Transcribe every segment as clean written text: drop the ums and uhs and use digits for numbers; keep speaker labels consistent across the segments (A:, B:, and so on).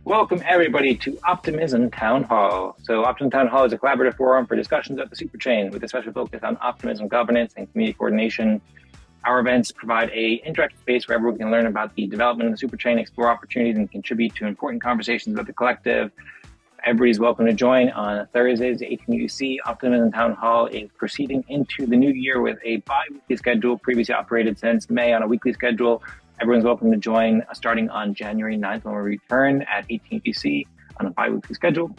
A: Welcome everybody to Optimism Town Hall. So Optimism Town Hall is a collaborative forum for discussions of the Superchain with a special focus on optimism governance and community coordination. Our events provide a interactive space where everyone can learn about the development of the Superchain, explore opportunities, and contribute to important conversations about the collective. Everybody's welcome to join on Thursdays at 18 UC. Optimism Town Hall is proceeding into the new year with a bi-weekly schedule, previously operated since May on a weekly schedule. Everyone's welcome to join starting on January 9th when we return at 18 UC on a bi-weekly schedule.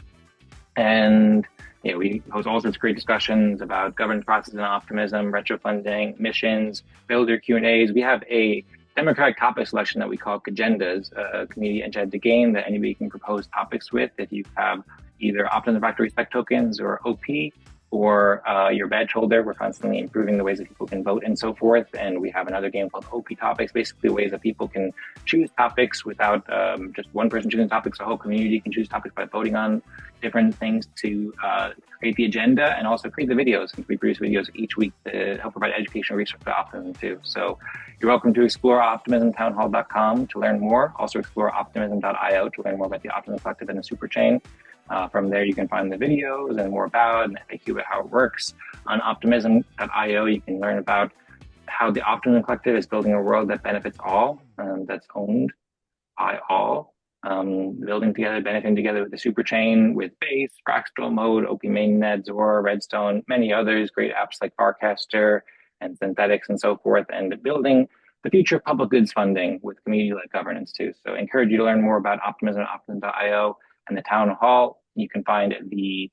A: And we host all sorts of great discussions about governance process and optimism, retro funding, missions, builder Q&As. We have a democratic topic selection that we call Agendas, a community enchanted game that anybody can propose topics with. If you have either Optimism Fractal Respect tokens or OP, or your badge holder, we're constantly improving the ways that people can vote and so forth. And we have another game called OPtopics, basically ways that people can choose topics without just one person choosing topics. The whole community can choose topics by voting on different things to create the agenda and also create the videos. And we produce videos each week to help provide educational research for optimism too. So you're welcome to explore optimismtownhall.com to learn more. Also explore optimism.io to learn more about the Optimism Collective and the Superchain. From there, you can find the videos and more about and FAQ about how it works. On optimism.io, you can learn about how the Optimism Collective is building a world that benefits all, that's owned by all, building together, benefiting together with the Superchain, with Base, Fractal, Mode, OP Mainnet, Zora, Redstone, many others, great apps like Barcaster and Synthetics and so forth, and building the future of public goods funding with community-led governance too. So I encourage you to learn more about Optimism at optimism.io. And the town hall, you can find the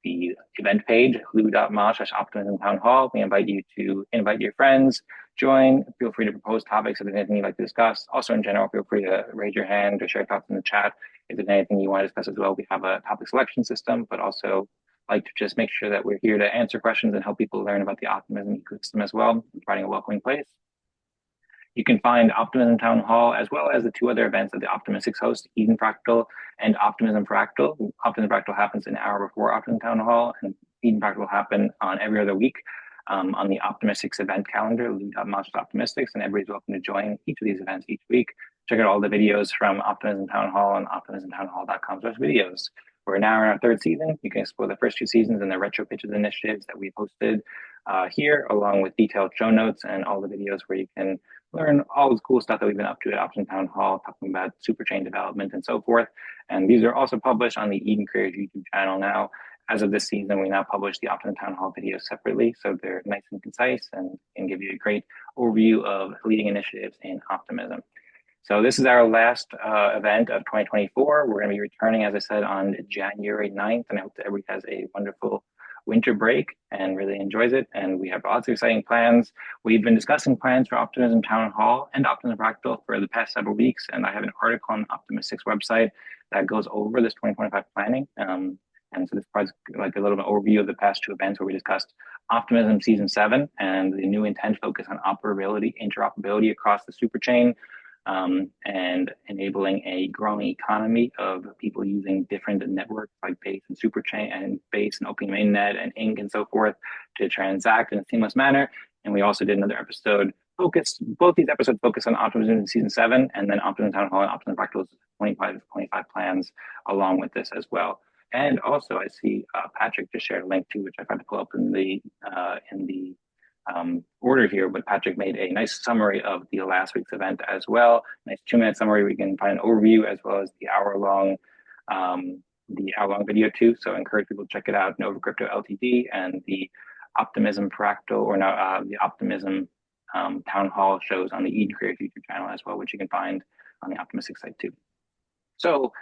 A: event page, lou.ma/optimism town hall. We invite you to invite your friends, join. Feel free to propose topics if there's anything you'd like to discuss. Also, in general, feel free to raise your hand or share thoughts in the chat if there's anything you want to discuss as well. We have a topic selection system, but also like to just make sure that we're here to answer questions and help people learn about the optimism ecosystem as well, providing a welcoming place. You can find Optimism Town Hall as well as the two other events that the Optimistics host, Eden Fractal and Optimism Fractal. Optimism Fractal happens an hour before Optimism Town Hall, and Eden Fractal will happen on every other week on the Optimistics event calendar, lou.ma/optimistics, and everybody's welcome to join each of these events each week. Check out all the videos from Optimism Town Hall and optimismtownhall.com/videos. We're now in our third season. You can explore the first two seasons and the retro pitches initiatives that we've hosted here, along with detailed show notes and all the videos where you can learn all the cool stuff that we've been up to at Optimism Town Hall, talking about Superchain development and so forth. And these are also published on the Eden Creators YouTube channel now. As of this season, we now publish the Optimism Town Hall videos separately, so they're nice and concise and can give you a great overview of leading initiatives in optimism. So this is our last event of 2024. We're going to be returning, as I said, on January 9th, and I hope that everybody has a wonderful winter break and really enjoys it. And we have lots of exciting plans. We've been discussing plans for Optimism Town Hall and Optimism Fractal for the past several weeks, and I have an article on Optimistics website that goes over this 2025 planning. And so this provides like a little bit overview of the past two events where we discussed Optimism Season 7 and the new intent focus on interoperability across the Superchain, and enabling a growing economy of people using different networks like Base and Superchain and Base and OP Mainnet and Inc. and so forth to transact in a seamless manner. And we also did another episode both these episodes focus on Optimism in Season 7 and then Optimism Town Hall and Optimism Fractal's 25 plans along with this as well. And also I see Patrick just shared a link to, which I tried to pull up in the order here, but Patrick made a nice summary of the last week's event as well. Nice 2-minute summary. We can find an overview as well as the hour-long video too. So I encourage people to check it out. Nova Crypto Ltd. and the Optimism Fractal, or now the Optimism Town Hall shows on the Eden Creators YouTube channel as well, which you can find on the Optimistic site too. So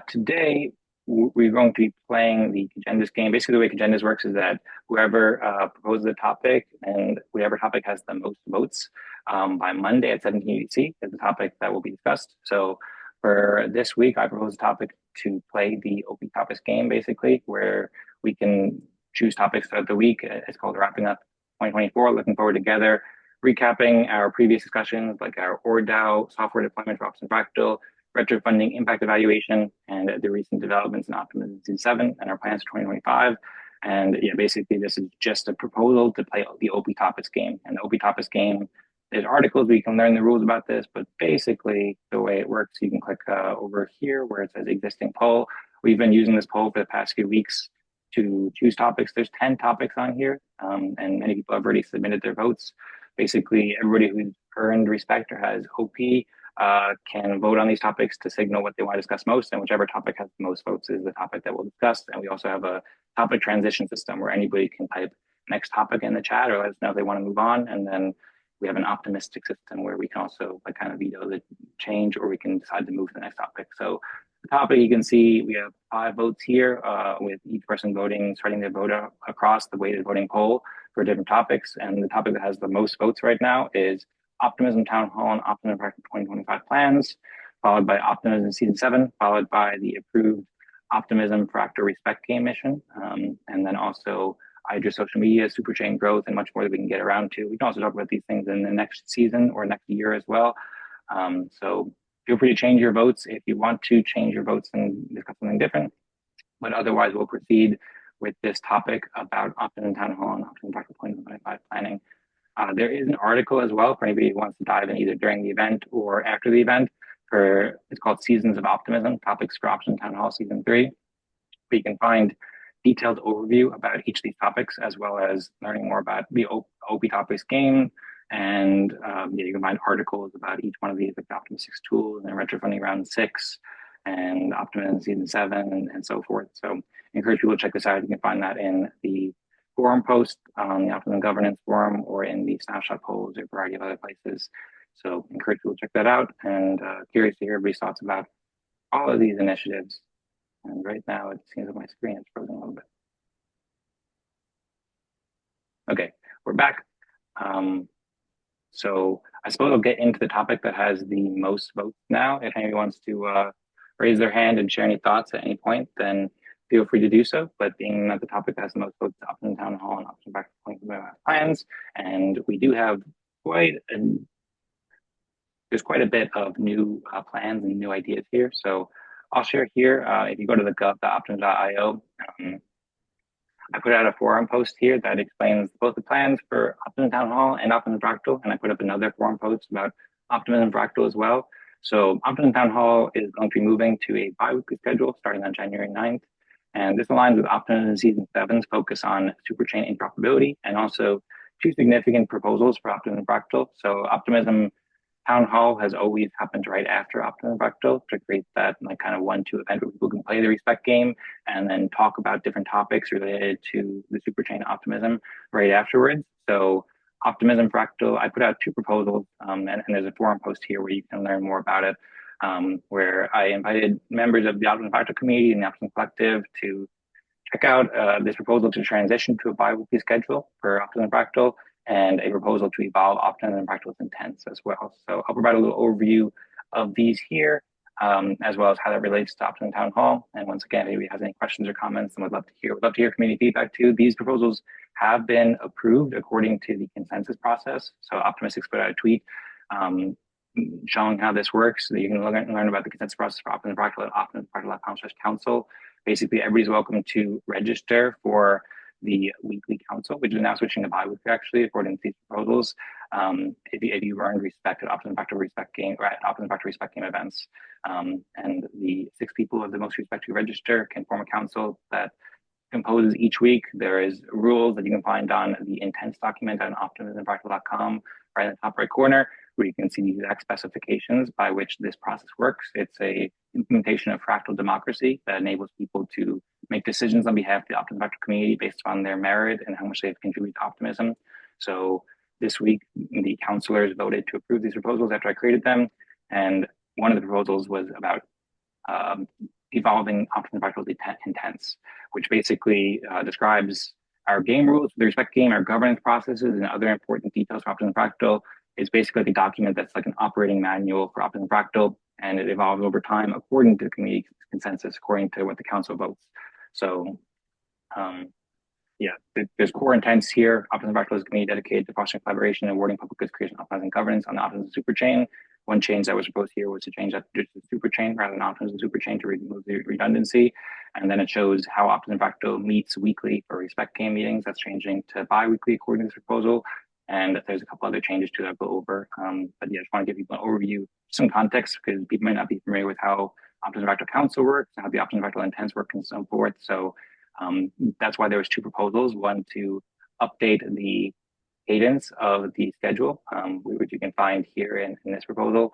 A: today, we're going to be playing the Agendas game. Basically, the way Agendas works is that whoever proposes a topic and whatever topic has the most votes by Monday at 17 UTC is the topic that will be discussed. So for this week, I propose a topic to play the OPtopics game, basically, where we can choose topics throughout the week. It's called Wrapping Up 2024, looking forward together, recapping our previous discussions, like our ORDAO software deployment for Optimism Fractal, retro funding impact evaluation, and the recent developments in Optimism Season 7 and our plans for 2025. And yeah, basically this is just a proposal to play the OPtopics game. And the OPtopics game There's articles where you can learn the rules about this, but basically the way it works, you can click over here where it says existing poll. We've been using this poll for the past few weeks to choose topics. There's 10 topics on here, and many people have already submitted their votes. Basically, everybody who's earned respect or has OP can vote on these topics to signal what they want to discuss most, and whichever topic has the most votes is the topic that we'll discuss. And we also have a topic transition system where anybody can type next topic in the chat or let us know if they want to move on. And then we have an optimistic system where we can also like kind of veto the change, or we can decide to move to the next topic. So the topic, you can see we have 5 votes here with each person voting, spreading their vote across the weighted voting poll for different topics. And the topic that has the most votes right now is Optimism Town Hall and Optimism Fractal 2025 plans, followed by Optimism Season 7, followed by the approved Optimism Fractal Respect Game mission, and then also Hydra social media, Superchain growth, and much more that we can get around to. We can also talk about these things in the next season or next year as well. So feel free to change your votes if you want to change your votes and discuss something different. But otherwise, we'll proceed with this topic about Optimism Town Hall and Optimism Fractal 2025 planning. There is an article as well for anybody who wants to dive in either during the event or after the event. It's called Seasons of Optimism, Topics for Optimism Town Hall Season 3. Where you can find detailed overview about each of these topics, as well as learning more about the OPtopics game. And you can find articles about each one of these, like the Optimism 6 tools and retro funding round 6 and Optimism Season 7 and so forth. So I encourage people to check this out. You can find that in the forum post on the Optimism Governance forum or in the snapshot polls or a variety of other places. So I encourage people to check that out, and curious to hear everybody's thoughts about all of these initiatives. And right now it seems like my screen is frozen a little bit. Okay, we're back. So I suppose I'll get into the topic that has the most votes now. If anybody wants to raise their hand and share any thoughts at any point, then feel free to do so. But being that the topic that has the most votes, Optimism Town Hall and Optimism Fractal 2025 plans, and we do have there's quite a bit of new plans and new ideas here. So I'll share here. If you go to the optimism.io, I put out a forum post here that explains both the plans for Optimism Town Hall and Optimism Fractal, and I put up another forum post about Optimism Fractal as well. So Optimism Town Hall is going to be moving to a bi-weekly schedule starting on January 9th. And this aligns with Optimism Season 7's focus on superchain interoperability and also 2 significant proposals for Optimism Fractal. So Optimism Town Hall has always happened right after Optimism Fractal to create that like kind of 1-2 event where people can play the respect game and then talk about different topics related to the superchain optimism right afterwards. So Optimism Fractal, I put out 2 proposals, and there's a forum post here where you can learn more about it, where I invited members of the Optimism Fractal community and the Optimism Collective to check out this proposal to transition to a bi-weekly schedule for Optimism Fractal, and a proposal to evolve Optimism Fractal's intents as well. So I'll provide a little overview of these here, as well as how that relates to Optimism Town Hall. And once again, if anybody has any questions or comments, and would love to hear community feedback too. These proposals have been approved according to the consensus process. So Optimistics put out a tweet showing how this works. So you can learn about the consensus process for Optimism Fractal at optimismfractal.com/council. Basically, everybody's welcome to register for the weekly council, which is now switching to bi-weekly, actually, according to these proposals. If you earned respect at Optimism Fractal Respect Game or at Optimism Fractal Respect Game events, and the 6 people of the most respect who register can form a council that composes each week. There is rules that you can find on the intents document on optimismfractal.com, right in the top right corner, where you can see the exact specifications by which this process works. It's a implementation of fractal democracy that enables people to make decisions on behalf of the Optimism Fractal community based on their merit and how much they've contributed to optimism. So this week, the councilors voted to approve these proposals after I created them. And one of the proposals was about evolving Optimism Fractal's intents, which basically describes our game rules for the respect game, our governance processes, and other important details for Optimism Fractal. It's basically like a document that's like an operating manual for Optimism Fractal, and it evolves over time according to the community consensus, according to what the council votes. So there's core intents here. Optimism Fractal is a community dedicated to fostering collaboration and awarding public goods creation, optimizing governance on the Optimism Superchain. One change that was proposed here was to change that to Superchain rather than Optimism Superchain to remove the redundancy. And then it shows how Optimism Fractal meets weekly for respect game meetings. That's changing to bi-weekly according to this proposal. And there's a couple other changes to that I'll go over. But yeah, I just want to give people an overview, some context, because people might not be familiar with how Optimism Fractal Council works, how the Optimism Fractal Intents work, and so forth. So that's why there was two proposals: one to update the cadence of the schedule, which you can find here in this proposal.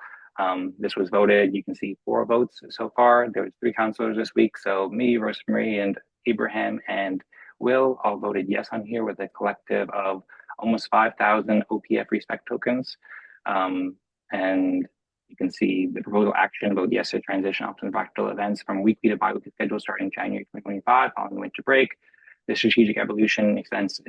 A: This was voted. You can see 4 votes so far. There was 3 councilors this week. So me, Rosmari, and Abraham and Will all voted yes on here with a collective of almost 5,000 OPF respect tokens. And you can see the proposal action vote yes to transition Optimism Fractal events from weekly to bi-weekly schedule starting January 2025 following the winter break. The strategic evolution discussed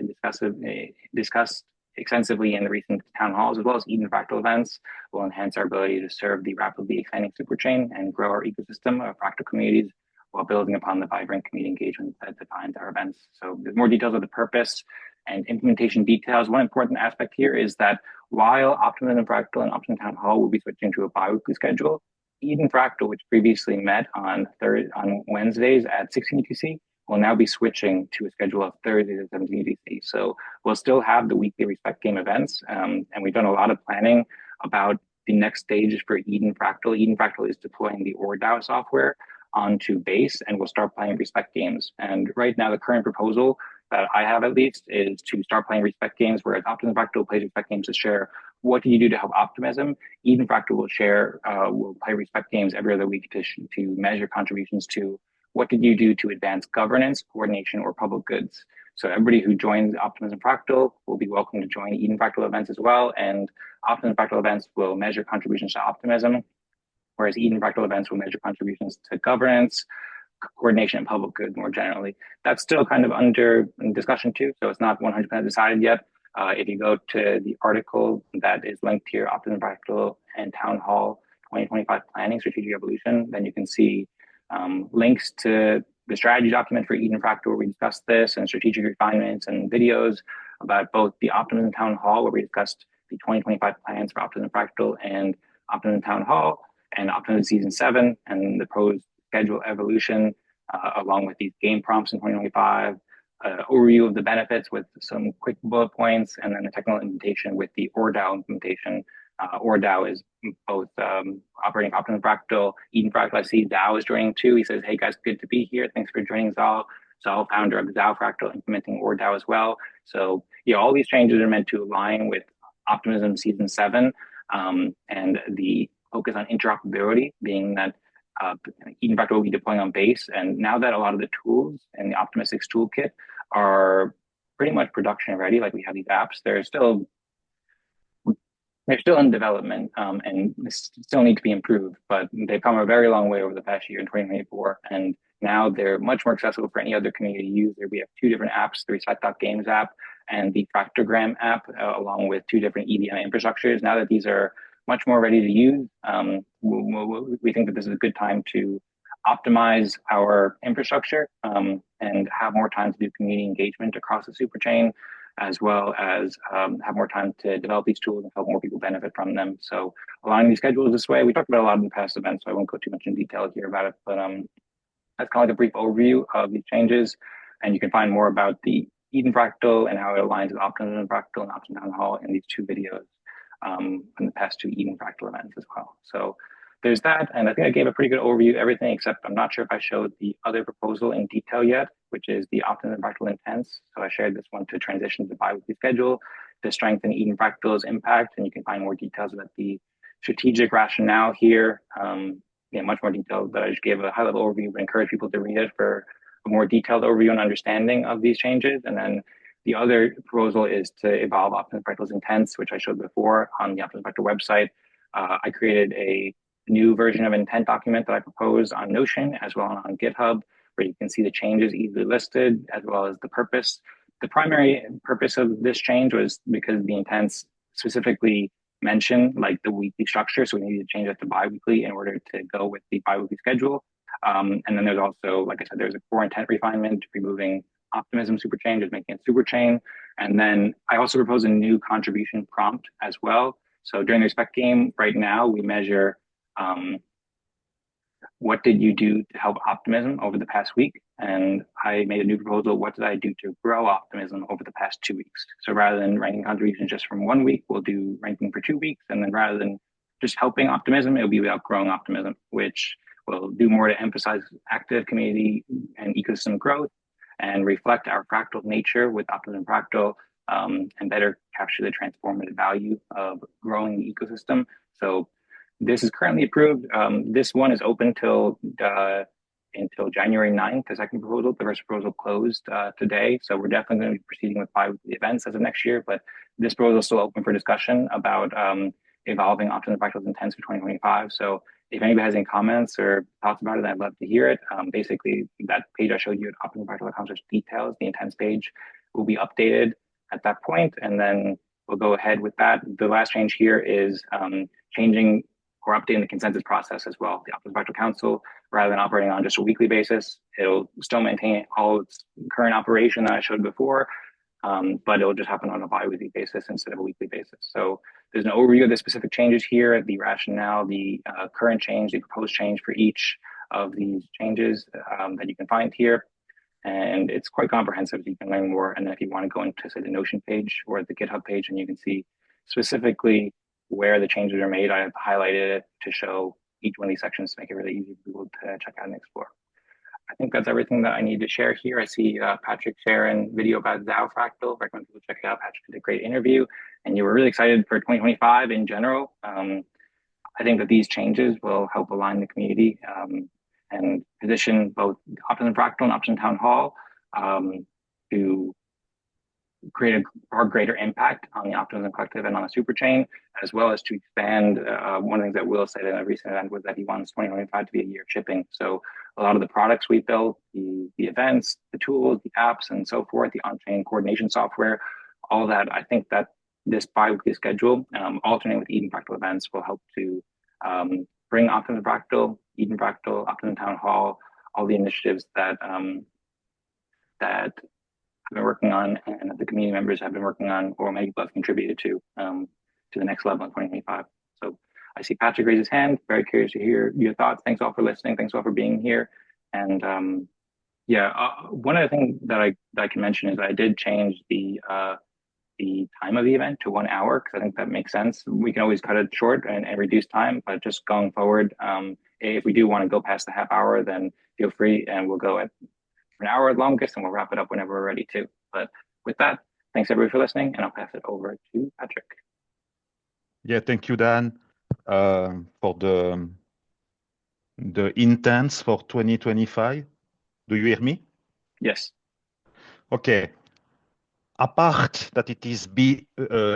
A: extensively in the recent town halls, as well as Eden Fractal events, will enhance our ability to serve the rapidly expanding Superchain and grow our ecosystem of fractal communities while building upon the vibrant community engagement that defines our events. So there's more details of the purpose and implementation details. One important aspect here is that while Optimism Fractal and Optimism Town Hall will be switching to a bi-weekly schedule, Eden Fractal, which previously met on Wednesdays at 16 UTC, will now be switching to a schedule of Thursdays at 17 UTC. So we'll still have the weekly Respect Game events, and we've done a lot of planning about the next stages for Eden Fractal. Eden Fractal is deploying the ORDAO software onto base, and we'll start playing Respect games. And right now, the current proposal that I have, at least, is to start playing Respect games, whereas Optimism Fractal plays Respect games to share what do you do to help optimism. Eden Fractal will play Respect games every other week to measure contributions to what did you do to advance governance, coordination, or public goods. So everybody who joins Optimism Fractal will be welcome to join Eden Fractal events as well. And Optimism Fractal events will measure contributions to optimism, whereas Eden Fractal events will measure contributions to governance, coordination, and public good more generally. That's still kind of under discussion too, so it's not 100% decided yet. If you go to the article that is linked here, Optimism Fractal and Town Hall 2025 Planning Strategic Evolution, then you can see links to the strategy document for Eden Fractal, where we discussed this, and strategic refinements and videos about both the Optimism Town Hall, where we discussed the 2025 plans for Optimism Fractal and Optimism Town Hall, and Optimism Season 7, and the proposed schedule evolution, along with these game prompts in 2025, overview of the benefits with some quick bullet points, and then the technical implementation with the ORDAO implementation. ORDAO is both operating Optimism Fractal, Eden Fractal. I see Zaal is joining too. He says, hey guys, good to be here. Thanks for joining Zaal. Zaal, founder of Zaal Fractal, implementing ORDAO as well. So yeah, all these changes are meant to align with Optimism Season 7 and the focus on interoperability, being that Eden Fractal will be deploying on base. And now that a lot of the tools in the Optimistics toolkit are pretty much production ready, like we have these apps, they're still in development and still need to be improved, but they've come a very long way over the past year in 2024. And now they're much more accessible for any other community user. We have 2 different apps, the Respect.Games app and the Fractogram app, along with 2 different EVM infrastructures. Now that these are much more ready to use, we think that this is a good time to optimize our infrastructure and have more time to do community engagement across the Superchain, as well as have more time to develop these tools and help more people benefit from them. So aligning these schedules this way, we talked about a lot in the past events, so I won't go too much in detail here about it, but that's kind of like a brief overview of these changes. And you can find more about the Eden Fractal and how it aligns with Optimism Fractal and Optimism Town Hall in these 2 videos in the past 2 Eden Fractal events as well. So there's that, and I think I gave a pretty good overview of everything, except I'm not sure if I showed the other proposal in detail yet, which is the Optimism Fractal Intents. So I shared this one to transition to the bi-weekly schedule to strengthen Eden Fractal's impact, and you can find more details about the strategic rationale here. Much more detail, but I just gave a high-level overview, but encourage people to read it for a more detailed overview and understanding of these changes. And then the other proposal is to evolve Optimism Fractal's intents, which I showed before on the Optimism Fractal website. I created a new version of intent document that I proposed on Notion as well on GitHub, where you can see the changes easily listed, as well as the purpose. The primary purpose of this change was because the intents specifically mention like the weekly structure, so we needed to change that to bi-weekly in order to go with the bi-weekly schedule. And then there's also, like I said, there's a core intent refinement, removing Optimism Superchain, just making it Superchain. And then I also propose a new contribution prompt as well. So during the Respect game right now, we measure what did you do to help optimism over the past week? And I made a new proposal. What did I do to grow optimism over the past 2 weeks? So rather than ranking contributions just from 1 week, we'll do ranking for 2 weeks. And then rather than just helping optimism, it'll be about growing optimism, which will do more to emphasize active community and ecosystem growth and reflect our fractal nature with Optimism Fractal, and better capture the transformative value of growing the ecosystem. So this is currently approved. This one is open until January 9th, the second proposal. The first proposal closed today. So we're definitely going to be proceeding with bi-weekly events as of next year, but this proposal is still open for discussion about evolving Optimism Fractal's intents for 2025. So if anybody has any comments or thoughts about it, I'd love to hear it. Basically, that page I showed you at Optimism Fractal Council details, the intents page will be updated at that point, and then we'll go ahead with that. The last change here is changing or updating the consensus process as well. The Optimism Fractal Council, rather than operating on just a weekly basis, it'll still maintain all its current operation that I showed before, but it'll just happen on a bi-weekly basis instead of a weekly basis. So there's an overview of the specific changes here, the rationale, the current change, the proposed change for each of these changes that you can find here. And it's quite comprehensive. You can learn more. And then if you want to go into, say, the Notion page or the GitHub page, and you can see specifically where the changes are made, I have highlighted it to show each one of these sections to make it really easy for people to check out and explore. I think that's everything that I need to share here. I see Patrick sharing video about Zaal Fractal. Recommend people check it out. Patrick did a great interview, and you were really excited for 2025 in general. I think that these changes will help align the community and position both Optimism Fractal and Optimism Town Hall to create a far greater impact on the Optimism Collective and on the Superchain, as well as to expand. One of the things that Will said in a recent event was that he wants 2025 to be a year of shipping. So a lot of the products we built, the events, the tools, the apps, and so forth, the on-chain coordination software, all that, I think that this bi-weekly schedule, alternating with Eden Fractal events, will help to bring Optimism Fractal, Eden Fractal, Optimism Town Hall, all the initiatives that that I've been working on and that the community members have been working on, or many people have contributed to the next level in 2025. So I see Patrick raise his hand. Very curious to hear your thoughts. Thanks all for listening. Thanks all for being here. And one of the things that I can mention is I did change the time of the event to 1 hour, because I think that makes sense. We can always cut it short and reduce time, but just going forward, if we do want to go past the half hour, then feel free, and we'll go at an hour at longest, and we'll wrap it up whenever we're ready to. But with that, thanks everybody for listening, and I'll pass it over to Patrick.
B: Yeah, thank you, Dan, for the intents for 2025. Do you hear me?
A: Yes.
B: Okay. Apart that it is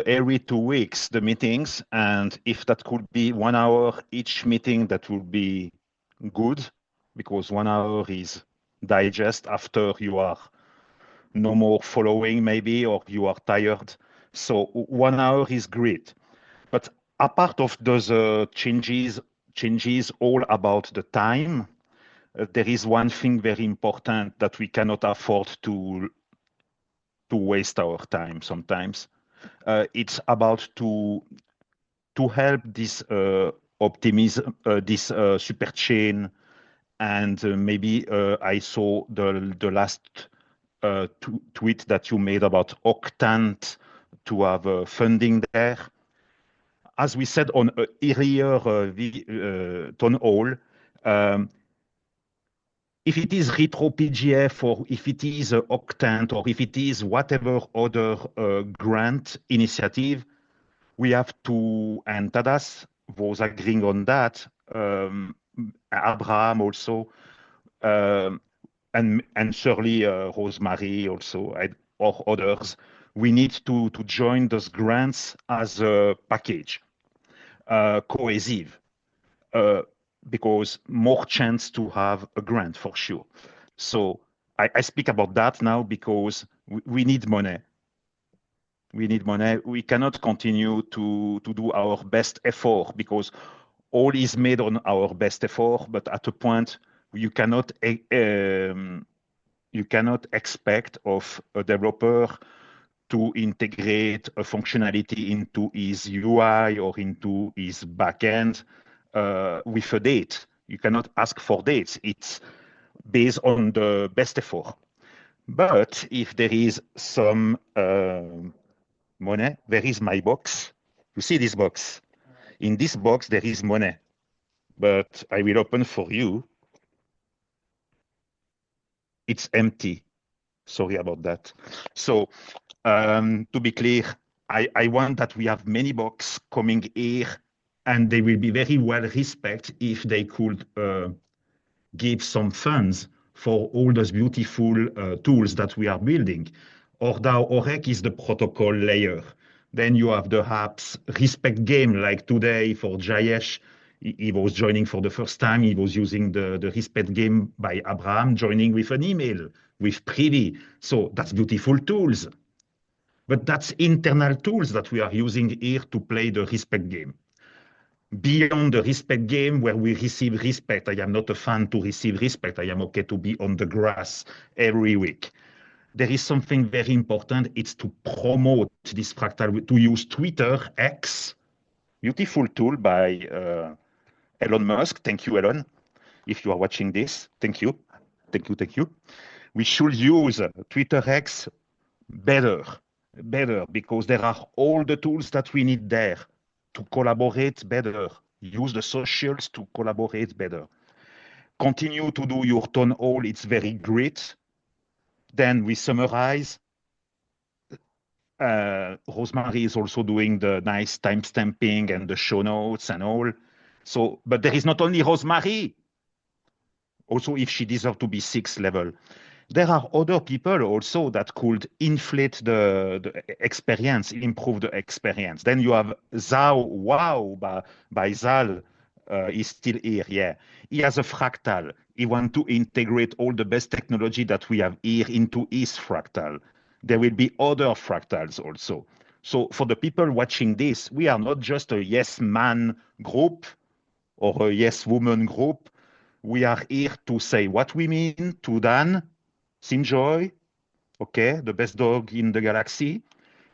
B: every 2 weeks, the meetings, and if that could be 1 hour each meeting, that would be good, because 1 hour is digest after you are no more following maybe, or you are tired. So 1 hour is great. But apart of those changes all about the time, there is one thing very important that we cannot afford to waste our time sometimes. It's about to help this optimism, this Superchain, and maybe I saw the last tweet that you made about Octant to have funding there. As we said on earlier town hall, if it is Retro PGF, or if it is Octant, or if it is whatever other grant initiative, we have to, and Tadas was agreeing on that, Abraham also, and surely Rosmari also, or others, we need to join those grants as a package, cohesive. Because more chance to have a grant for sure. So I speak about that now because we need money. We need money. We cannot continue to do our best effort, because all is made on our best effort, but at a point you cannot expect of a developer to integrate a functionality into his UI or into his backend with a date. You cannot ask for dates. It's based on the best effort. But if there is some money, there is my box. You see this box? In this box, there is money, but I will open for you. It's empty. Sorry about that. So to be clear, I want that we have many box coming here, and they will be very well respected if they could give some funds for all those beautiful tools that we are building. ORDAO OREC is the protocol layer. Then you have the apps respect game, like today for Jayesh. He was joining for the first time. He was using the respect game by Abraham, joining with an email, with Privy. So that's beautiful tools. But that's internal tools that we are using here to play the respect game. Beyond the respect game where we receive respect, I am not a fan to receive respect. I am okay to be on the grass every week. There is something very important. It's to promote this fractal, to use Twitter, X, beautiful tool by Elon Musk. Thank you, Elon. If you are watching this, thank you. Thank you, thank you. We should use Twitter X better, because there are all the tools that we need there to collaborate better. Use the socials to collaborate better. Continue to do your town hall. It's very great. Then we summarize. Rosmari is also doing the nice timestamping and the show notes and all. So, but there is not only Rosmari. Also, if she deserves to be 6th level. There are other people also that could inflate the experience, improve the experience. Then you have Zaal, wow, by Zaal. He's still here, yeah. He has a fractal. He wants to integrate all the best technology that we have here into his fractal. There will be other fractals also. So for the people watching this, we are not just a yes man group or a yes woman group. We are here to say what we mean to Dan, Sinjoy, okay, the best dog in the galaxy.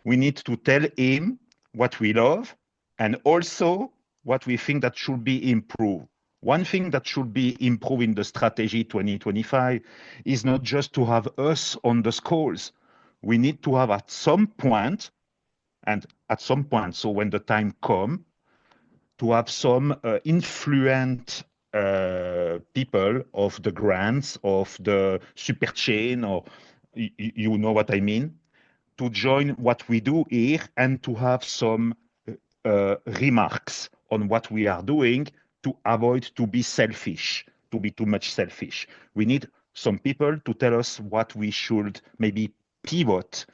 B: We need to tell him what we love and also what we think that should be improved. One thing that should be improved in the strategy 2025 is not just to have us on the scores. We need to have at some point, so when the time comes, to have some influent people of the grants, of the Superchain, or you know what I mean, to join what we do here and to have some remarks on what we are doing to avoid to be selfish, to be too much selfish. We need some people to tell us what we should maybe pivot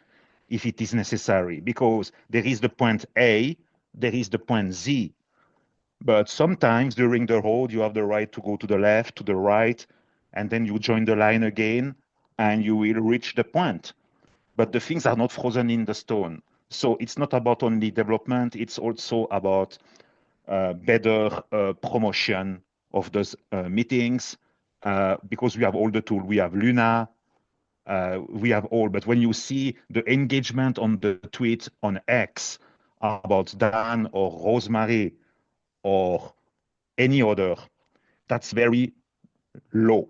B: if it is necessary, because there is the point A, there is the point Z. But sometimes during the road, you have the right to go to the left, to the right, and then you join the line again, and you will reach the point. But the things are not frozen in the stone. So it's not about only development, it's also about better promotion of those meetings, because we have all the tools. We have Luna, we have all. But when you see the engagement on the tweet on X about Dan or Rosmari, or any other, that's very low.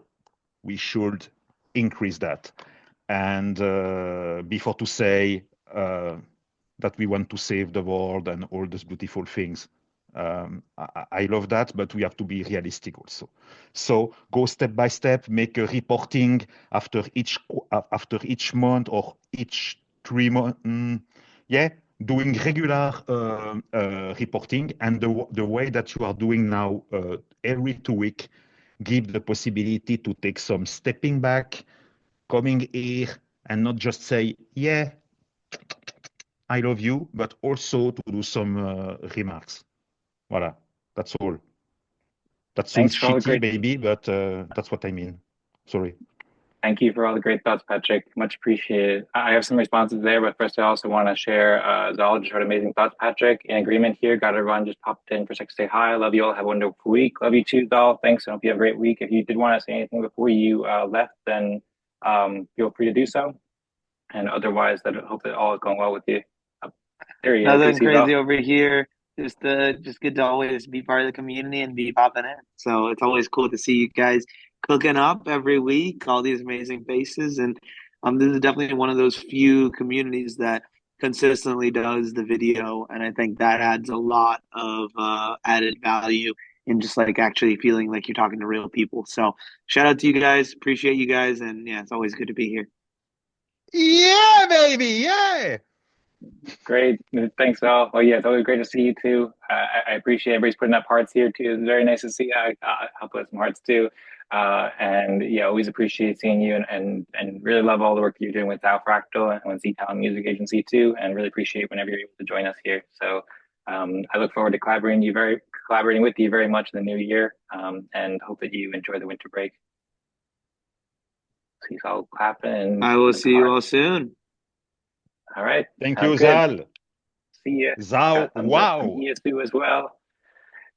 B: We should increase that. And before to say that we want to save the world and all those beautiful things, I love that, but we have to be realistic also. So go step by step, make a reporting after each month or each 3 months. Yeah, doing regular reporting, and the way that you are doing now every 2 weeks give the possibility to take some stepping back, coming here, and not just say, yeah, I love you, but also to do some remarks. Voilà, that's all. That
A: Thanks
B: sounds
A: for all the
B: shitty,
A: great
B: maybe, but that's what I mean. Sorry.
A: Thank you for all the great thoughts, Patrick. Much appreciated. I have some responses there, but first I also want to share Zaal just heard amazing thoughts, Patrick. In agreement here, got everyone just popped in for a second to say hi. I love you all. Have a wonderful week. Love you too, Zaal. Thanks. I hope you have a great week. If you did want to say anything before you left, then feel free to do so. And otherwise, that hope that all is going well with you. There you go.
C: Nothing
A: Good to see
C: crazy
A: Zaal.
C: over here. Just good to always be part of the community and be popping in. So it's always cool to see you guys cooking up every week, all these amazing faces. And this is definitely one of those few communities that consistently does the video. And I think that adds a lot of added value in just like actually feeling like you're talking to real people. So shout out to you guys. Appreciate you guys. And yeah, it's always good to be here.
B: Yeah, baby, yeah.
A: Great. Thanks, Val. Well, yeah, it's always great to see you too. I appreciate everybody's putting up hearts here too. It's very nice to see. I'll put some hearts too. And yeah, always appreciate seeing you and really love all the work you're doing with Zaal Fractal and with Z-Town Music Agency too. And really appreciate whenever you're able to join us here. So I look forward to collaborating with you very much in the new year. And hope that you enjoy the winter break. See you all clapping.
C: I will see you all soon.
A: All right.
B: Thank you,
A: Good.
B: Zaal.
A: See you.
B: Zaal, wow.
A: ESU as well.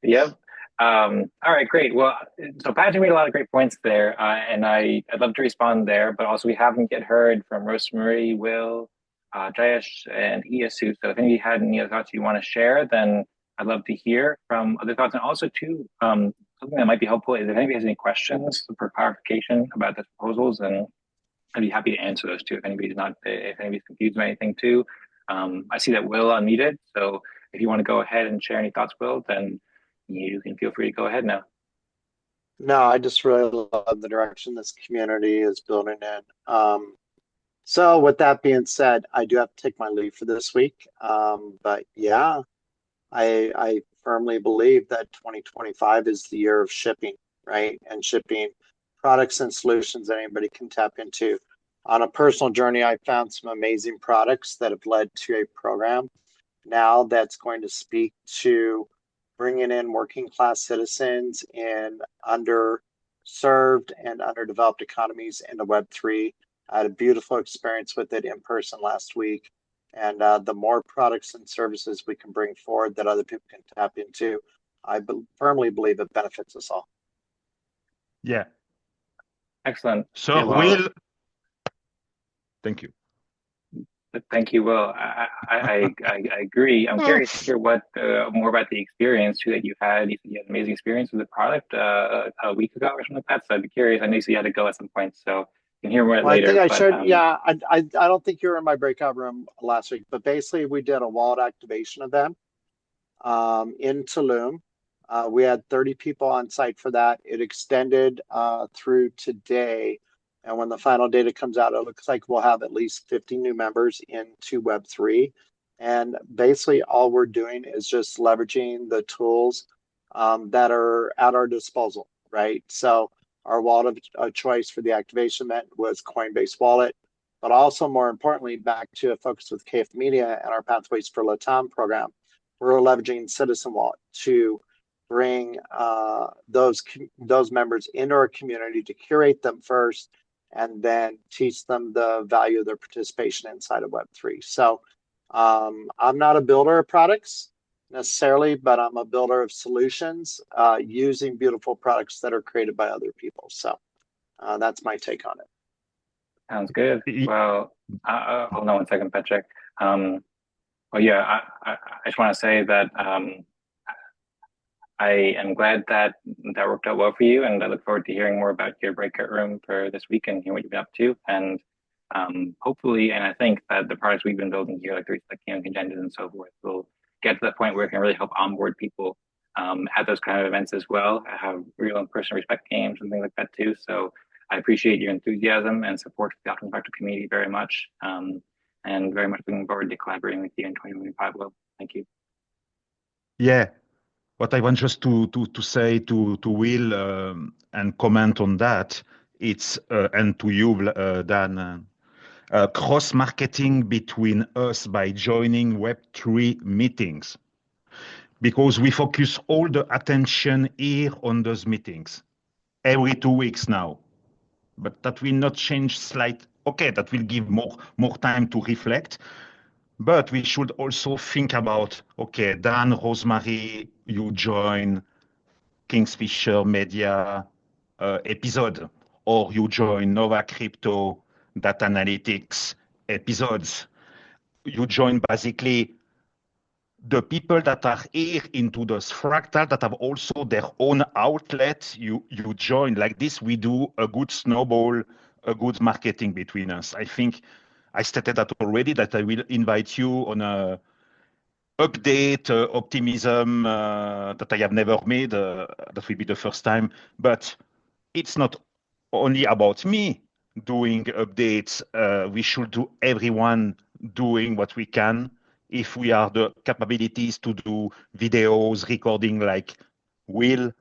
A: Yep. All right, great. Well, so Patrick made a lot of great points there, and I'd love to respond there, but also we haven't yet heard from Rosmari, Will, Jayesh, and ESU. So if any of you had any other thoughts you want to share, then I'd love to hear from other thoughts. And also, too, something that might be helpful is if anybody has any questions for clarification about the proposals, and I'd be happy to answer those too. If anybody's confused by anything too. I see that Will unmuted, so if you want to go ahead and share any thoughts, Will, then you can feel free to go ahead now.
D: No, I just really love the direction this community is building in. So with that being said, I do have to take my leave for this week. But yeah, I firmly believe that 2025 is the year of shipping, right? And shipping products and solutions that anybody can tap into. On a personal journey, I found some amazing products that have led to a program now that's going to speak to bringing in working class citizens in underserved and underdeveloped economies into Web3. I had a beautiful experience with it in person last week. And the more products and services we can bring forward that other people can tap into, I firmly believe it benefits us all.
B: Yeah.
A: Excellent.
B: So
A: yeah, well,
B: Will, thank you.
A: Thank you, Will. I agree. I'm curious to hear what more about the experience too that you had. You said you had an amazing experience with the product a week ago or something like that. So I'd be curious. I know you said you had to go at some point, so you can hear more later.
D: I think I shared. Yeah, I don't think you were in my breakout room last week, but basically we did a wallet activation event in Tulum. We had 30 people on site for that. It extended through today. And when the final data comes out, it looks like we'll have at least 50 new members into Web3. And basically all we're doing is just leveraging the tools that are at our disposal, right? So our wallet of choice for the activation event was Coinbase Wallet, but also more importantly, back to a focus with KF Media and our Pathways for Latam program, we're leveraging Citizen Wallet to bring those members into our community to curate them first and then teach them the value of their participation inside of Web3. So I'm not a builder of products necessarily, but I'm a builder of solutions using beautiful products that are created by other people. So that's my take on it.
A: Sounds good. Well, hold on one second, Patrick. Well, yeah, I just want to say that I am glad that worked out well for you, and I look forward to hearing more about your breakout room for this week and hear what you've been up to. And hopefully, and I think that the products we've been building here, like the contingent and so forth, will get to the point where it can really help onboard people at those kind of events as well. I have real in-person respect games and things like that too. So I appreciate your enthusiasm and support for the Optimism Fractal community very much, and very much looking forward to collaborating with you in 2025. Will, thank you.
B: Yeah. What I want just to say to Will and comment on that, it's and to you, Dan, cross marketing between us by joining Web3 meetings, because we focus all the attention here on those meetings every 2 weeks now. But that will not change okay, that will give more time to reflect. But we should also think about, okay, Dan, Rosmari, you join Kingfisher Media episode, or you join Nova Crypto Data Analytics episodes. You join basically the people that are here into those fractal that have also their own outlet, you join. Like this, we do a good snowball, a good marketing between us. I think I stated that already, that I will invite you on a update optimism that I have never made. That will be the first time. But it's not only about me doing updates. We should do everyone doing what we can. If we are the capabilities to do videos, recording like Will,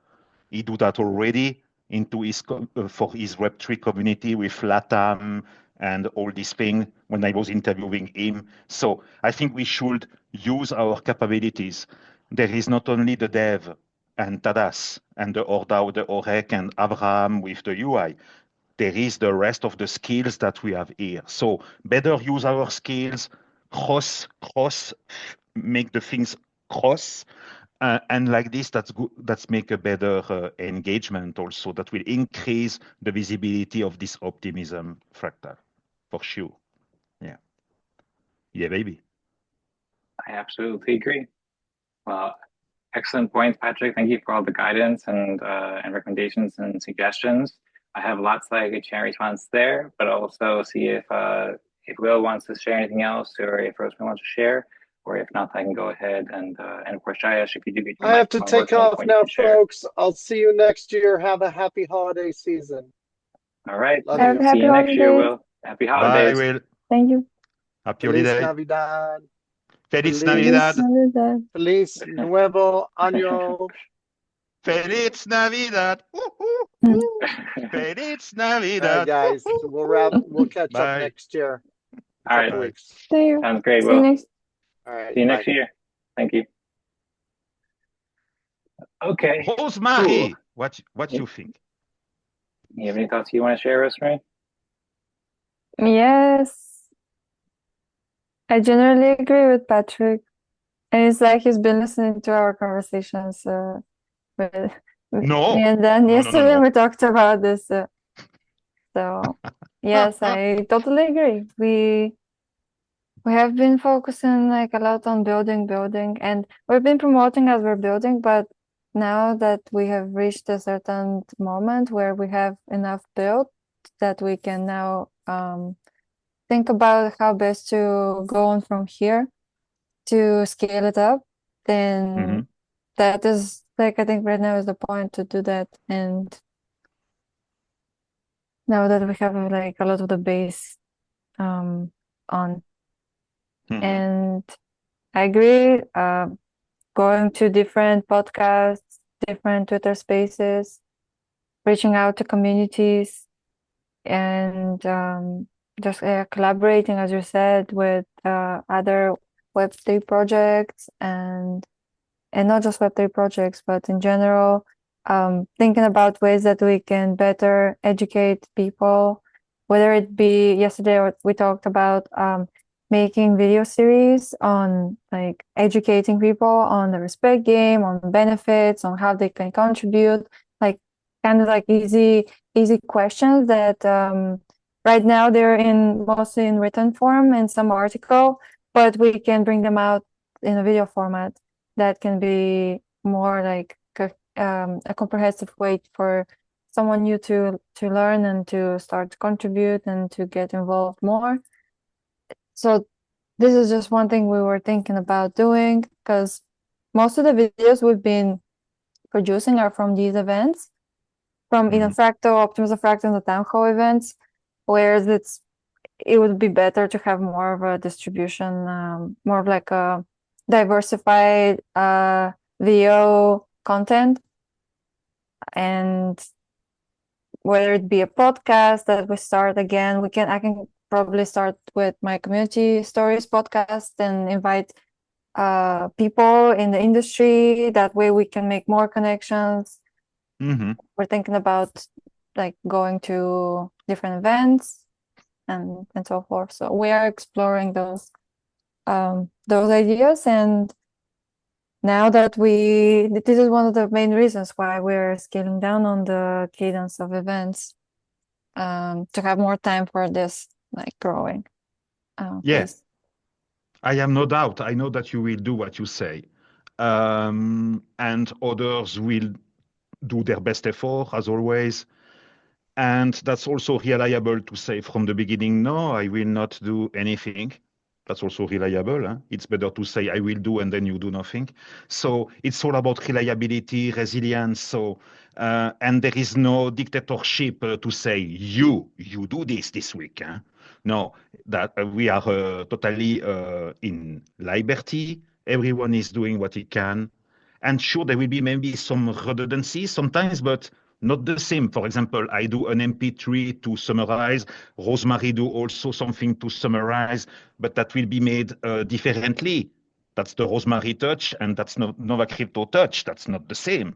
B: he do that already into his for his Web3 community with LATAM and all these things when I was interviewing him. So I think we should use our capabilities. There is not only the dev and Tadas and the ORDAO, the OREC and Abraham with the UI. There is the rest of the skills that we have here. So better use our skills, cross, make the things cross. And like this, that's good. That's make a better engagement also. That will increase the visibility of this optimism fractal, for sure. Yeah. Yeah, baby.
A: I absolutely agree. Well, excellent points, Patrick. Thank you for all the guidance and recommendations and suggestions. I have lots that I could share in response there, but also see if Will wants to share anything else, or if Rosemary wants to share, or if not, I can go ahead and of course, Jayesh, if you do get your
D: I have to take off now, folks. I'll see you next year. Have a happy holiday season.
A: All right.
E: See you next year, Will.
A: Happy holidays.
B: Bye, Will.
E: Thank you.
B: Happy
D: Feliz
B: holiday.
D: Navidad.
B: Feliz Navidad.
D: Feliz Nuevo Año.
B: Feliz Navidad. Feliz Navidad.
D: All right, guys. We'll catch up next year.
A: All right.
D: Weeks.
E: See you.
A: Sounds great,
E: See
A: Will.
E: you next.
D: All right.
A: See you next year. Thank you. Okay.
B: Rosmari,
A: Cool.
B: what do you think?
A: You have any thoughts you want to share, Rosemary?
E: Yes. I generally agree with Patrick. And it's like he's been listening to our conversations with
B: No.
E: me and then yesterday
B: No.
E: we talked about this. So yes, I totally agree. We have been focusing like a lot on building, and we've been promoting as we're building, but now that we have reached a certain moment where we have enough built that we can now think about how best to go on from here to scale it up, then that is like, I think right now is the point to do that. And now that we have like a lot of the base on, and I agree, going to different podcasts, different Twitter spaces, reaching out to communities, and just collaborating, as you said, with other Web3 projects, and not just Web3 projects, but in general, thinking about ways that we can better educate people, whether it be yesterday we talked about making video series on like educating people on the respect game, on benefits, on how they can contribute, like kind of like easy questions that right now they're mostly in written form in some article, but we can bring them out in a video format that can be more like a comprehensive way for someone new to learn and to start to contribute and to get involved more. So this is just one thing we were thinking about doing, because most of the videos we've been producing are from these events, from Eden Fractal, Optimism Fractal, and the Town Hall events, whereas it would be better to have more of a distribution, more of like a diversified VO content, and whether it be a podcast that we start again, I can probably start with my community stories podcast and invite people in the industry. That way we can make more connections. We're thinking about like going to different events and so forth. So we are exploring those ideas, and now that this is one of the main reasons why we're scaling down on the cadence of events, to have more time for this like growing.
B: Yes, I have no doubt. I know that you will do what you say. And others will do their best effort, as always. And that's also reliable to say from the beginning, no, I will not do anything. That's also reliable. Huh? It's better to say I will do and then you do nothing. So it's all about reliability, resilience. So and there is no dictatorship to say you do this week. Huh? No, that we are totally in liberty. Everyone is doing what he can. And sure, there will be maybe some redundancy sometimes, but not the same. For example, I do an MP3 to summarize. Rosmari do also something to summarize, but that will be made differently. That's the Rosmari touch, and that's not Nova Crypto touch. That's not the same.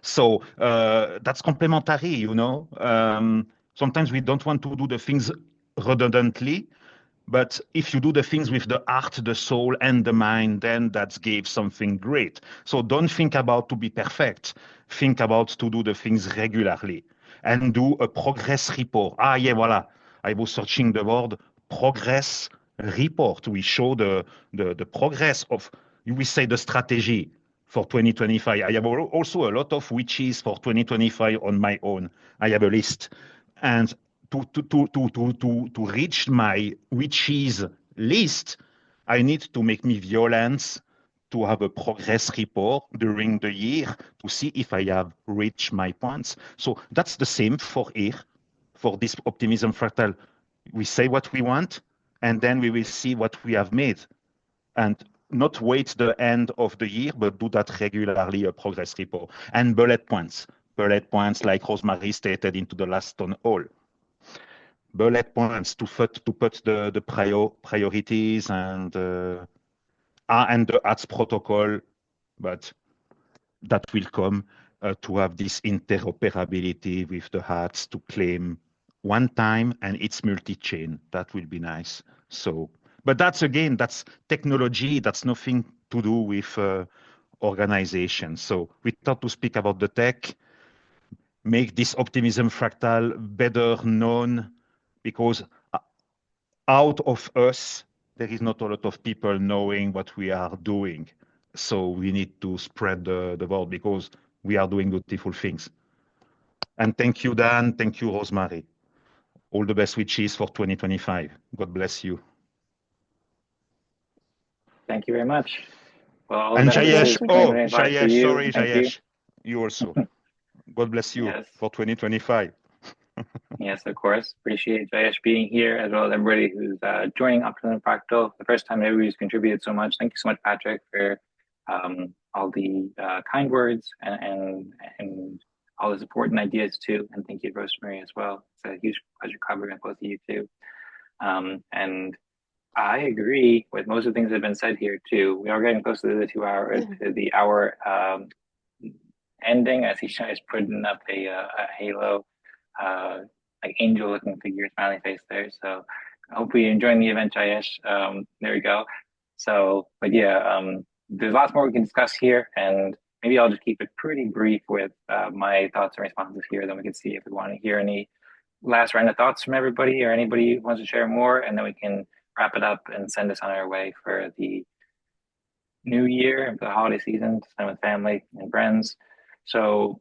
B: So that's complementary, you know. Sometimes we don't want to do the things redundantly, but if you do the things with the heart, the soul, and the mind, then that gives something great. So don't think about to be perfect. Think about to do the things regularly and do a progress report. Ah, yeah, voila. I was searching the word progress report. We show the progress of, we say the strategy for 2025. I have also a lot of wishes for 2025 on my own. I have a list. And to reach my wishes list, I need to make me violence to have a progress report during the year to see if I have reached my points. So that's the same for here, for this Optimism Fractal. We say what we want, and then we will see what we have made. And not wait the end of the year, but do that regularly, a progress report. And bullet points like Rosmari stated into the last town hall. Bullet points to put the priorities and the ads protocol, but that will come to have this interoperability with the hats to claim one time, and it's multi-chain. That will be nice. So, but that's again, that's technology. That's nothing to do with organization. So we thought to speak about the tech, make this Optimism Fractal better known, because out of us, there is not a lot of people knowing what we are doing. So we need to spread the word because we are doing beautiful things. And thank you, Dan. Thank you, Rosmari. All the best wishes for 2025. God bless you.
A: Thank you very much. Well,
B: and Jayesh,
A: Jayesh,
B: sorry, Jayesh, you also. God bless you for 2025.
A: Yes, of course. Appreciate Jayesh being here, as well as everybody who's joining Optimism Fractal. The first time everybody's contributed so much. Thank you so much, Patrick, for all the kind words and all the support and ideas too. And thank you, Rosmari, as well. It's a huge pleasure covering with both of you too. And I agree with most of the things that have been said here too. We are getting close to the 2 hour, to the hour ending. I see Shai's putting up a halo, like angel looking figure, smiley face there. So hopefully you're enjoying the event, Jayesh. There we go. So, but yeah, there's lots more we can discuss here, and maybe I'll just keep it pretty brief with my thoughts and responses here. Then we can see if we want to hear any last round of thoughts from everybody, or anybody who wants to share more, and then we can wrap it up and send us on our way for the new year and for the holiday season to spend with family and friends. So,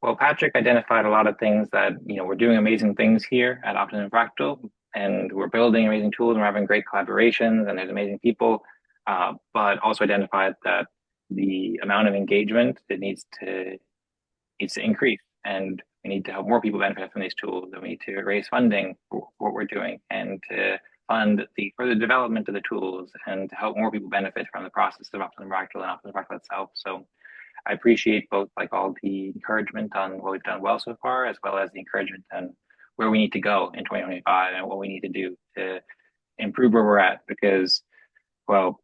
A: well, Patrick identified a lot of things that, we're doing amazing things here at Optimism Fractal, and we're building amazing tools, and we're having great collaborations, and there's amazing people, but also identified that the amount of engagement that needs to increase, and we need to help more people benefit from these tools, and we need to raise funding for what we're doing, and to fund the further development of the tools, and to help more people benefit from the process of Optimism Fractal and Optimism Fractal itself. So I appreciate both all the encouragement on what we've done well so far, as well as the encouragement on where we need to go in 2025 and what we need to do to improve where we're at. Because, well,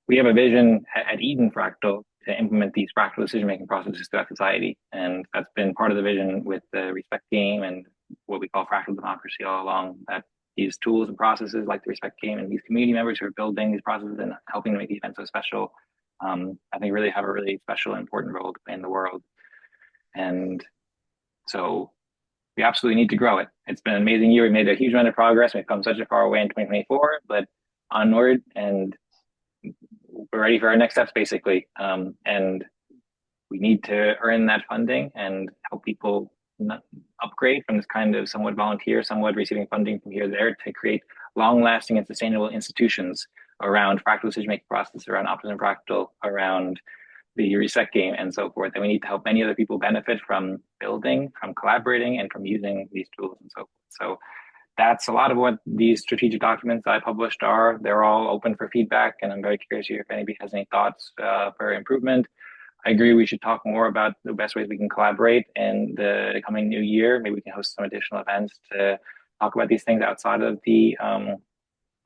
A: we have a vision at Eden Fractal to implement these fractal decision-making processes throughout society. And that's been part of the vision with the Respect Game and what we call fractal democracy all along, that these tools and processes like the Respect Game and these community members who are building these processes and helping to make the event so special, I think really have a really special and important role to play in the world. And so we absolutely need to grow it. It's been an amazing year. We made a huge amount of progress. We've come such a far way in 2024, but onward, and we're ready for our next steps, basically. And we need to earn that funding and help people upgrade from this kind of somewhat volunteer, somewhat receiving funding from here or there to create long-lasting and sustainable institutions around fractal decision-making process, around Optimism Fractal, around the reset game, and so forth. And we need to help many other people benefit from building, from collaborating, and from using these tools and so forth. So that's a lot of what these strategic documents I published are. They're all open for feedback, and I'm very curious to hear if anybody has any thoughts for improvement. I agree we should talk more about the best ways we can collaborate in the coming new year. Maybe we can host some additional events to talk about these things outside of the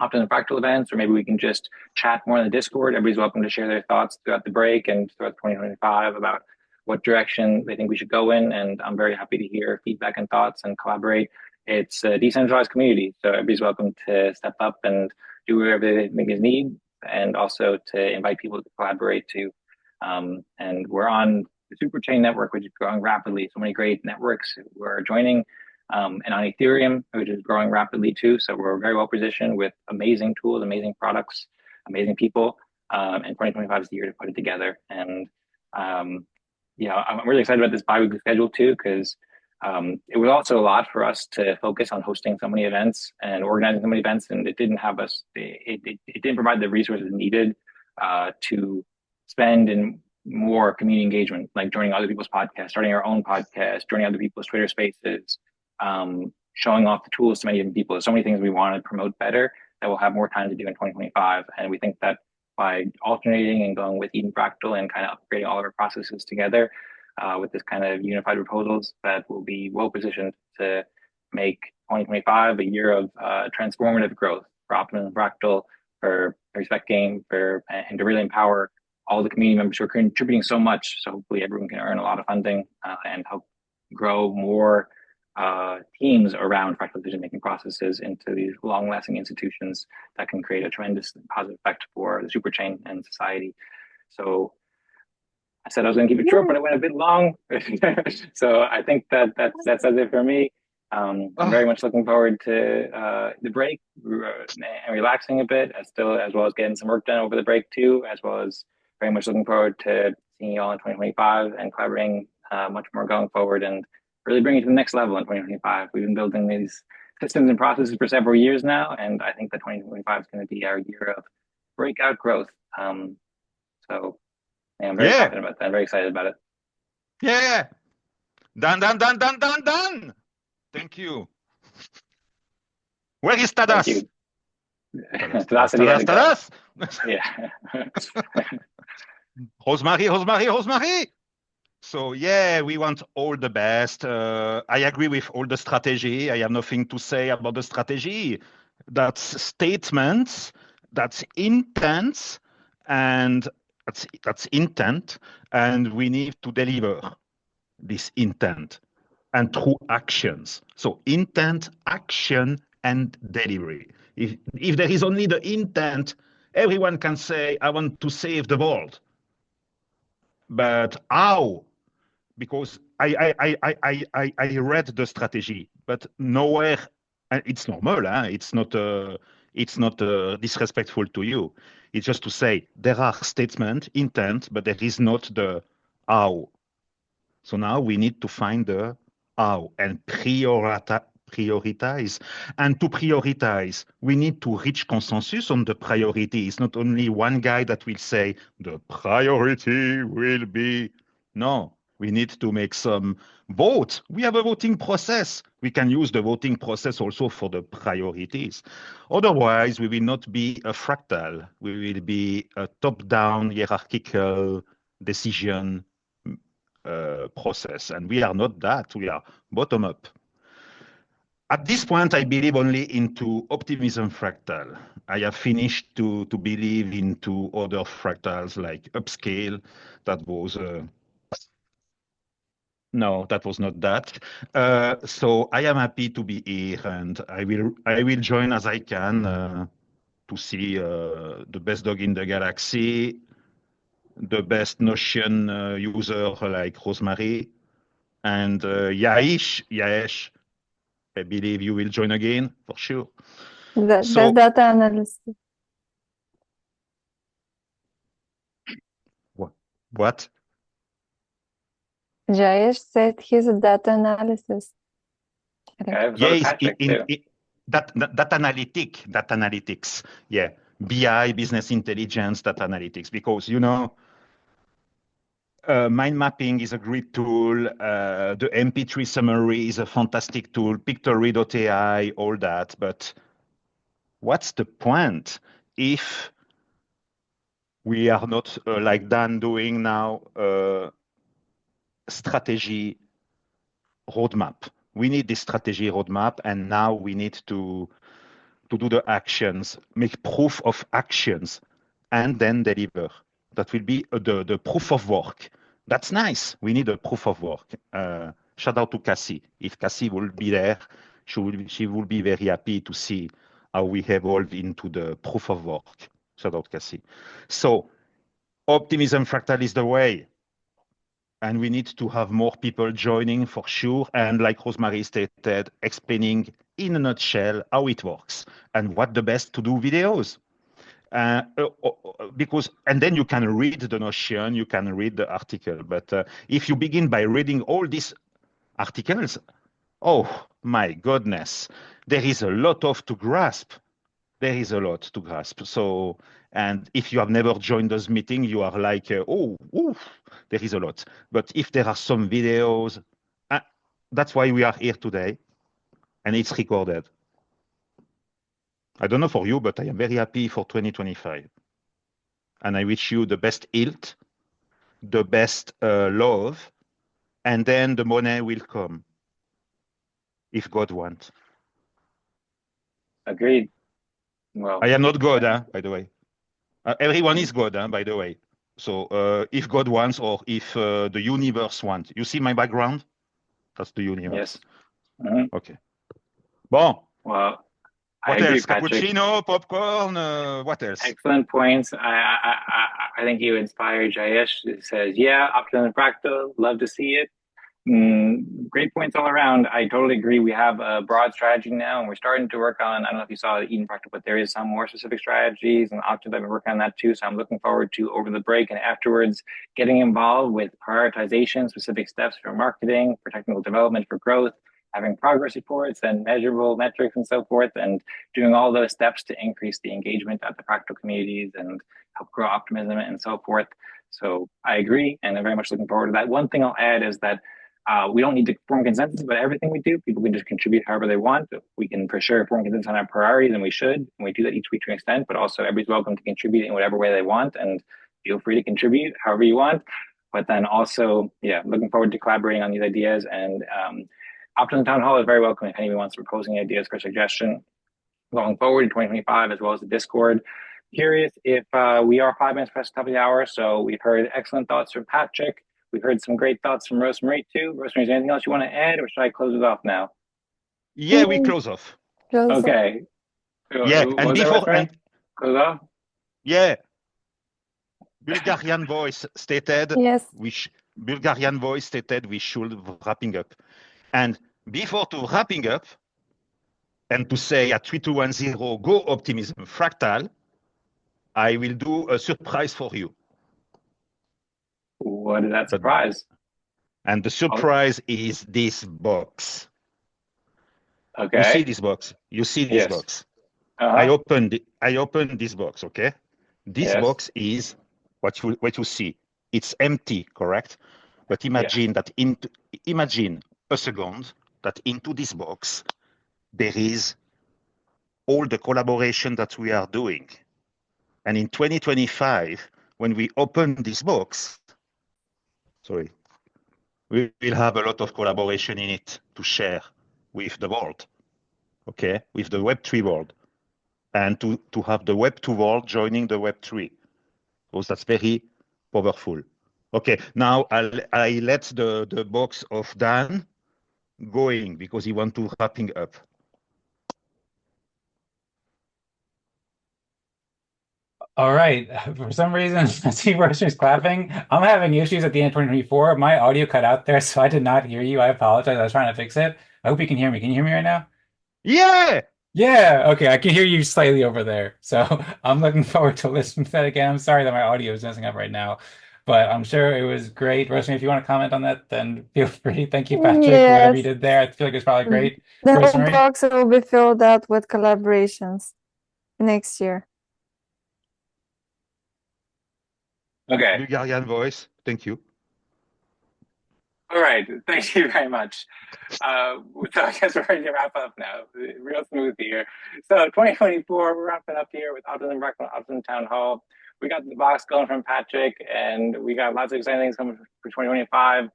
A: Optimism Fractal events, or maybe we can just chat more in the Discord. Everybody's welcome to share their thoughts throughout the break and throughout 2025 about what direction they think we should go in. And I'm very happy to hear feedback and thoughts and collaborate. It's a decentralized community, so everybody's welcome to step up and do whatever they think is needed, and also to invite people to collaborate too. And we're on the Superchain network, which is growing rapidly. So many great networks who are joining, and on Ethereum, which is growing rapidly too. So we're very well positioned with amazing tools, amazing products, amazing people. And 2025 is the year to put it together. And yeah, I'm really excited about this bi-weekly schedule too, because it was also a lot for us to focus on hosting so many events and organizing so many events, and it didn't have us. It didn't provide the resources needed to spend in more community engagement, like joining other people's podcasts, starting our own podcast, joining other people's Twitter spaces, showing off the tools to many different people. There's so many things we want to promote better that we'll have more time to do in 2025. And we think that by alternating and going with Eden Fractal and kind of upgrading all of our processes together with this kind of unified proposals, that will be well positioned to make 2025 a year of transformative growth for Optimism Fractal, for Respect Game, and to really empower all the community members who are contributing so much. So hopefully everyone can earn a lot of funding and help grow more teams around fractal decision-making processes into these long-lasting institutions that can create a tremendous positive effect for the Superchain and society. So I said I was going to keep it short, but it went a bit long. So I think that says it for me. I'm very much looking forward to the break and relaxing a bit, as well as getting some work done over the break too, as well as very much looking forward to seeing you all in 2025 and collaborating much more going forward and really bring it to the next level in 2025. We've been building these systems and processes for several years now, and I think that 2025 is going to be our year of breakout growth. So yeah, I'm very confident about that. I'm very excited about it.
B: Yeah. Done. Thank you. Where is Tadas? Tadas.
A: Yeah.
B: Rosmari. So yeah, we want all the best. I agree with all the strategy. I have nothing to say about the strategy. That's statements, that's intent, and that's intent, and we need to deliver this intent and through actions. So intent, action, and delivery. If there is only the intent, everyone can say, I want to save the world. But how? Because I read the strategy, but nowhere, and it's normal, it's not disrespectful to you. It's just to say there are statements, intent, but there is not the how. So now we need to find the how and prioritize. And to prioritize, we need to reach consensus on the priority. It's not only one guy that will say the priority will be. No, we need to make some vote. We have a voting process. We can use the voting process also for the priorities. Otherwise, we will not be a fractal. We will be a top-down hierarchical decision process. And we are not that. We are bottom-up. At this point, I believe only into Optimism Fractal. I have finished to believe into other fractals like Upscale. That was no, that was not that. So I am happy to be here, and I will join as I can to see the best dog in the galaxy, the best Notion user like Rosmari, and Yaesh I believe you will join again for sure.
E: That's
B: So
E: data analysis.
B: what?
E: Jayesh said he's a data analysis. I think.
A: Okay, so
B: Yeah,
A: does
B: it's
A: Patrick too.
B: that analytics. Yeah, BI, business intelligence, data analytics. Because mind mapping is a great tool. The MP3 summary is a fantastic tool. Pictory.ai, all that. But what's the point if we are not like Dan doing now strategy roadmap? We need this strategy roadmap, and now we need to do the actions, make proof of actions, and then deliver. That will be the proof of work. That's nice. We need a proof of work. Shout out to Cassie. If Cassie will be there, she will be very happy to see how we evolve into the proof of work. Shout out Cassie. So Optimism Fractal is the way. And we need to have more people joining for sure. And like Rosmari stated, explaining in a nutshell how it works and what the best to do videos. Because and then you can read the notion, you can read the article. But if you begin by reading all these articles, oh my goodness, there is a lot of to grasp. There is a lot to grasp. So, and if you have never joined those meetings, you are like, oh, there is a lot. But if there are some videos, that's why we are here today, and it's recorded. I don't know for you, but I am very happy for 2025. And I wish you the best health, the best love, and then the money will come, if God wants.
A: Agreed. Well,
B: I am not God, by the way. Everyone is God, by the way. So if God wants, or if the universe wants. You see my background? That's the universe.
A: yes. Mm-hmm.
B: Okay. Bon.
A: Well,
B: What
A: I agree,
B: else?
A: Patrick.
B: Cappuccino, popcorn, what else?
A: Excellent points. I think you inspired Jayesh. It says, yeah, Optimism Fractal, love to see it. Great points all around. I totally agree. We have a broad strategy now, and we're starting to work on, I don't know if you saw Eden Fractal, but there is some more specific strategies and options. I've been working on that too. So I'm looking forward to, over the break and afterwards, getting involved with prioritization, specific steps for marketing, for technical development, for growth, having progress reports and measurable metrics and so forth, and doing all those steps to increase the engagement at the Fractal communities and help grow optimism and so forth. So I agree, and I'm very much looking forward to that. One thing I'll add is that we don't need to form consensus about everything we do. People can just contribute however they want. We can for sure form consensus on our priorities, and we should. And we do that each week to an extent, but also everybody's welcome to contribute in whatever way they want, and feel free to contribute however you want. But then also, yeah, looking forward to collaborating on these ideas. And Optimism Town Hall is very welcome if anyone wants to propose any ideas for suggestion going forward in 2025, as well as the Discord. Curious if we are 5 minutes past the top of the hour, so we've heard excellent thoughts from Patrick. We've heard some great thoughts from Rosmari too. Rosmari, is there anything else you want to add, or should I close it off now?
B: Yeah, we close off.
A: Okay.
B: Yeah, and before
A: close off.
B: Yeah, Bulgarian voice stated.
E: Yes.
B: Bulgarian voice stated we should wrapping up, and before to wrapping up, and to say at 3210 go Optimism Fractal, I will do a surprise for you.
A: What is that surprise?
B: And the surprise is this box.
A: Okay.
B: You see this box. You see this box. I opened this box. Okay. This box is what you see. It's empty, correct? But imagine that imagine a second that into this box there is all the collaboration that we are doing. And in 2025, when we open this box, we will have a lot of collaboration in it to share with the world, okay, with the Web3 world, and to have the Web2 world joining the Web3. So that's very powerful. Okay, now I let the box of Dan going because he wants to wrapping up.
F: All right. For some reason, I see Rosemari's clapping. I'm having issues at the end of 2024. My audio cut out there, so I did not hear you. I apologize. I was trying to fix it. I hope you can hear me. Can you hear me right now?
B: Yeah.
F: Yeah, okay, I can hear you slightly over there. So I'm looking forward to listening to that again. I'm sorry that my audio is messing up right now, but I'm sure it was great. Rosemary, if you want to comment on that, then feel free. Thank you, Patrick, for whatever you
E: Yes.
F: did there. I feel like it's probably great.
E: The whole
F: Rosemary?
E: box will be filled out with collaborations next year.
A: Okay.
B: Bulgarian voice. Thank you.
A: All right. Thank you very much. So I guess we're ready to wrap up now. Real smooth here. So 2024, we're wrapping up here with Optimism Fractal, Optimism Town Hall. We got the box going from Patrick, and we got lots of exciting things coming for 2025.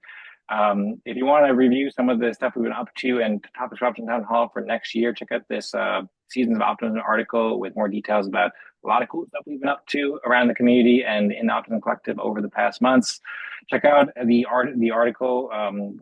A: If you want to review some of the stuff we've been up to and topics for Optimism Town Hall for next year, check out this Seasons of Optimism article with more details about a lot of cool stuff we've been up to around the community and in the Optimism Collective over the past months. Check out the article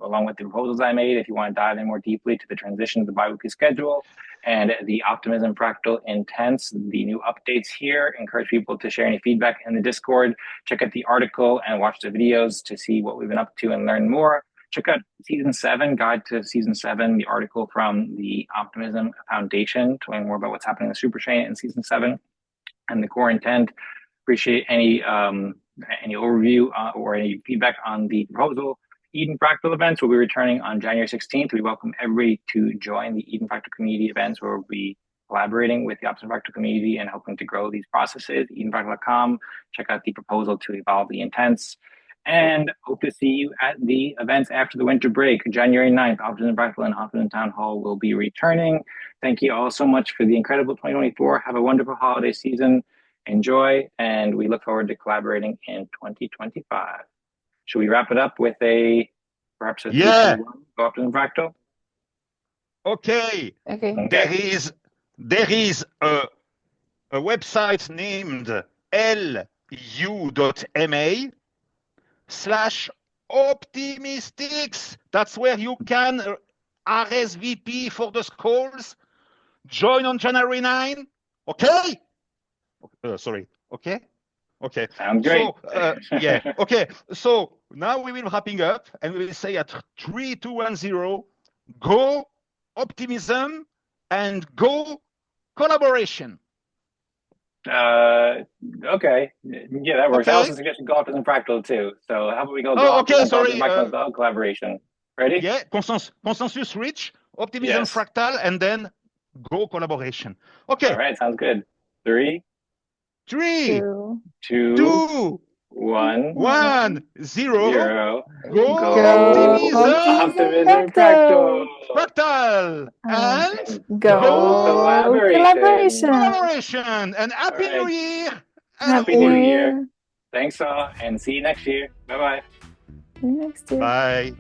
A: along with the proposals I made if you want to dive in more deeply to the transition of the biweekly schedule and the Optimism Fractal Intense, the new updates here. Encourage people to share any feedback in the Discord. Check out the article and watch the videos to see what we've been up to and learn more. Check out Season 7, Guide to Season 7, the article from the Optimism Foundation to learn more about what's happening in the Superchain in Season 7 and the core intent. Appreciate any overview or any feedback on the proposal. Eden Fractal events will be returning on January 16th. We welcome everybody to join the Eden Fractal community events where we'll be collaborating with the Optimism Fractal community and helping to grow these processes. EdenFractal.com. Check out the proposal to evolve the intents. And hope to see you at the events after the winter break. January 9th, Optimism Fractal and Optimism Town Hall will be returning. Thank you all so much for the incredible 2024. Have a wonderful holiday season. Enjoy, and we look forward to collaborating in 2025. Should we wrap it up with perhaps a 3, 2, 1, go Optimism Fractal?
B: Okay. There is a website named lu.ma/optimistics. That's where you can RSVP for the calls. Join on January 9. Okay? Sorry. Okay? Okay.
A: Sounds great.
B: So, yeah. Okay. So now we will wrapping up and we will say at 3, 2, 1, 0, go optimism and go collaboration.
A: Okay. Yeah, that works.
B: Okay.
A: I also suggested go Optimism Fractal too. So how about we go
B: okay, sorry.
A: Fractal collaboration. Ready?
B: Yeah, consensus reach, Optimism Fractal, and then go collaboration. Okay.
A: All right, sounds good. 3,
B: 2,
A: 1,
B: 0. Go
A: Optimism
B: Fractal. And
E: go
B: collaboration. And Happy New Year.
A: Happy New Year. Thanks all, and see you next year. Bye-bye.
E: See you next year.
B: Bye.